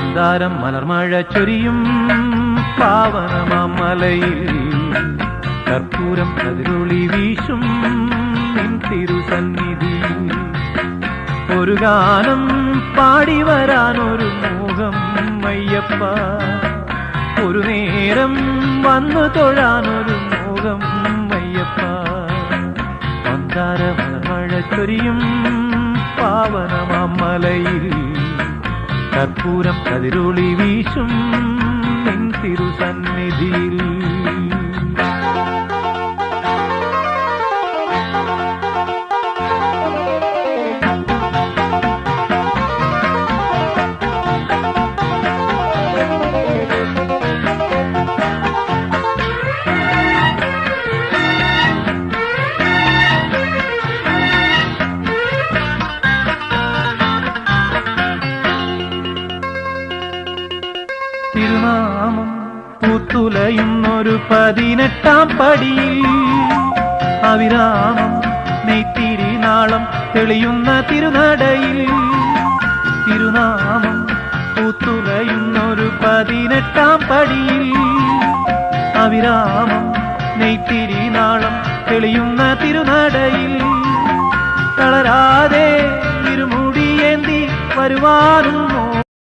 മന്ദാരം മലർമഴ ചൊരിയും പാവനമാമലയിൽ കർപ്പൂരം കതിരൊളി വീശും നിൻ തിരുസന്നിധി. ഒരു ഗാനം പാടി വരാനൊരു മോഹം അയ്യപ്പ, ഒരു നേരം വന്നു തൊഴാനൊരു മോഹം അയ്യപ്പ. മന്ദാര മലർമഴ ചൊരിയും പാവനമാമലയിൽ കർപ്പൂരം കതിരൊളി വീശും നിൻ തിരുസന്നിധിയിൽ. തിരുനാമം പൂത്തുലയുന്നൊരു 18-ാം പടിയിൽ അവിരാമം നെയ്ത്തിരിനാളം തെളിയുന്ന തിരുനടയിൽ. തിരുനാമം പൂത്തുലയുന്നൊരു 18-ാം പടിയിൽ അവിരാമം നെയ്ത്തിരിനാളം തെളിയുന്ന തിരുനടയിൽ. തളരാതെ ഇരുമുടിയേന്തി വരുവാനും